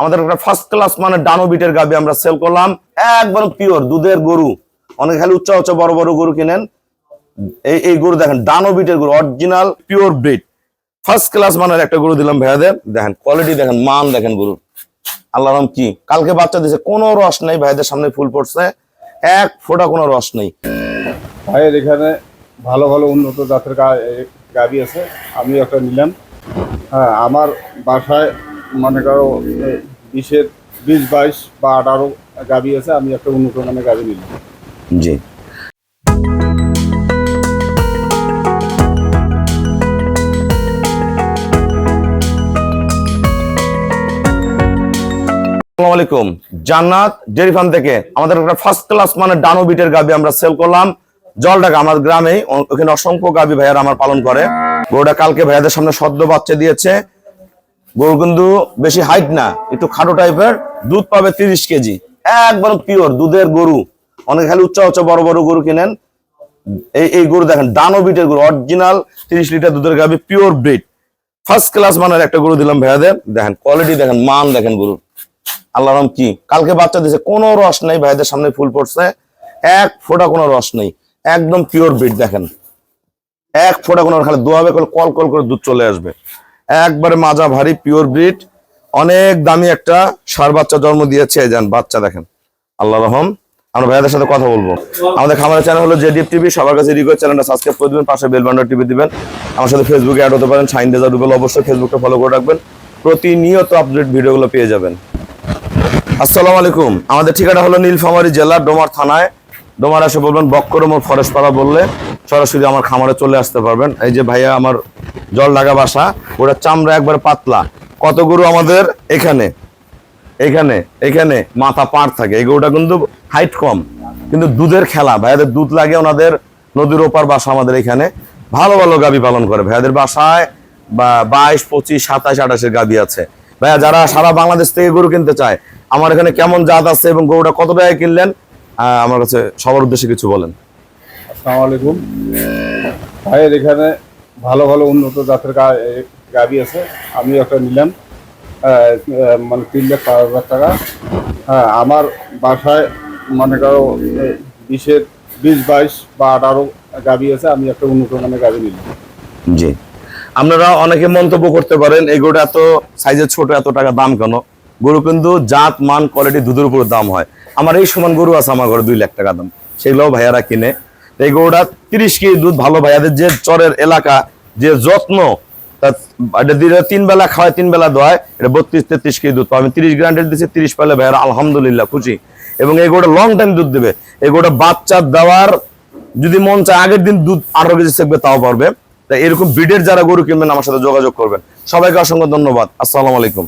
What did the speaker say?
আমাদের একটা first class মানে ডানো বিটের গাবি আমরা সেল করলাম, একবার পিওর দুধের গরু। অনেক খালি উচ্চ উচ্চ বড় বড় গরু কিনেন, এই গরু দেখেন ডানো বিটের গরু, original pure breed first class মানের একটা গরু দিলাম ভাইয়াদের। দেখেন কোয়ালিটি দেখেন, মান দেখেন গরুর, আল্লাহর রহম কি কালকে বাচ্চা দিয়েছে, কোনো রস নেই ভাইদের সামনে ফুল পড়ছে, এক ফোঁটা কোনো রস নেই। ভাইয়ের এখানে ভালো ভালো উন্নত জাতের গাভি আছে, আমি একটা নিলাম। হ্যাঁ, আমার বাসায় মনে করো 20 22 বা 18 গাভি আছে, আমি একটা উন্নত মানের গাভি নিলাম। জি আসসালামু আলাইকুম, জান্নাত ডেয়ারি ফার্ম থেকে আমাদের একটা ফার্স্ট ক্লাস মানে ডানো বিটের গাবি আমরা সেল করলাম জলঢাকা আমার গ্রামে। ওখানে অসংখ্য গাবি ভাইয়ারা আমার পালন করে। গরুটা কালকে ভাইয়াদের সামনে সদ্য বাচ্চা দিয়েছে। গরু কিন্তু বেশি হাইট না, একটু খাটো টাইপের, দুধ পাবে 30 কেজি, একবার পিওর দুধের গরু। অনেক খালি উচ্চ উচ্চ বড় বড় গরু কিনেন, এই গরু দেখেন ডানো বিটের গরু, অরিজিনাল 30 লিটার দুধের গাবি, পিওর ব্রিড ফার্স্ট ক্লাস মানের একটা গরু দিলাম ভাইয়াদের। দেখেন কোয়ালিটি দেখেন, মান দেখেন গরুর, আল্লাহর রহম কি কালকে বাচ্চা দিয়েছে, কোনো রস নেই ভাইদের সামনে ফুল পড়ছে, এক ফোঁটা কোনো রস নেই, একদম পিওর ব্রিড। দেখেন এক ফোঁটা কোনো, খালি দোয়াবে কল কল করে দুধ চলে আসবে, একবারে মাজা ভারী পিওর ব্রিড। অনেক দামি একটা ষাঁড় বাচ্চা জন্ম দিয়েছে, যান বাচ্চা দেখেন, আল্লাহর রহম। আমরা ভাইয়াদের সাথে কথা বলবো। আমাদের খামারের চ্যানেল হলো জেডিএফ টিভি, সবার কাছে রিকোয়েস্ট চ্যানেলটা সাবস্ক্রাইব করে দিবেন, পাশে বেল বাটন টিপে দিবেন। আমার সাথে ফেসবুকে অ্যাড হতে পারেন, শাইন রেজা রুবেল, অবশ্যই ফেসবুকটা ফলো করে রাখবেন, প্রতিনিয়ত আপডেট ভিডিওগুলো পেয়ে যাবেন। আসসালামু আলাইকুম, আমাদের ঠিকানা হলো নীলফামারী জেলা ডোমার থানায়। ডোমার এসে বলবেন বক্করমোড় ফরেস্ট পাড়া বললে সরাসরি আমার খামারে চলে আসতে পারবেন। এই যে ভাইয়া আমার জলঢাকা বাসা, ওটা চামড়া একবারে পাতলা। কত গরু আমাদের এখানে এখানে এখানে মাথা পাড় থাকে, এই গরুটা কিন্তু হাইট কম, কিন্তু দুধের খেলা, ভাইয়াদের দুধ লাগে, ওনাদের নদীর ওপার বাসা আমাদের এখানে। ভালো ভালো গাবি পালন করে ভাইয়াদের বাসায়, বা 22 25 27 28 গাবি আছে। ভাইয়া যারা সারা বাংলাদেশ থেকে গরু কিনতে চায়, আমার এখানে কেমন জাত আছে এবং গরুটা কত টাকায় কিনলেন, আমার কাছে সবার উদ্দেশ্যে কিছু বলেন। আসসালামু আলাইকুম, ভাইয়ের এখানে ভালো ভালো উন্নত জাতের গাভি আছে, আমি একটা নিলাম। মানে 3,05,000 টাকা। হ্যাঁ, আমার বাসায় মনে করো 20 22 বা 18 গাভি আছে, আমি একটা উন্নত মানের গাভি নিলাম। জি, আপনারা অনেকে মন্তব্য করতে পারেন এই গরুটা এত সাইজের ছোট, এত টাকা দাম কেন? গরু কিন্তু জাত মান কোয়ালিটি দুধের উপর দাম হয়। আমার এই সমান গরু আছে আমার ঘরে 2 লাখ টাকা দাম, সেগুলোও ভাইয়ারা কিনে। এই গরুটা 30 কেজি দুধ, ভালো ভাইয়াদের যে চরের এলাকা, যে যত্ন, এটা দিলে 3 বেলা খাওয়ায় 3 বেলা দোয়ায়, এটা 32-33 কেজি দুধ পাবে। 30 গ্রান্ডেড দিচ্ছে, 30 পেলে ভাইয়ারা আলহামদুলিল্লাহ খুশি। এবং এই গরুটা লং টাইম দুধ দেবে। এই গরুটা বাচ্চা দেওয়ার যদি মন চায় আগের দিন দুধ 18 কেজি সেকবে, তাও পারবে। এরকম ব্রিডের যারা গরু কিনবেন আমার সাথে যোগাযোগ করবেন। সবাইকে অসংখ্য ধন্যবাদ। আসসালামু আলাইকুম।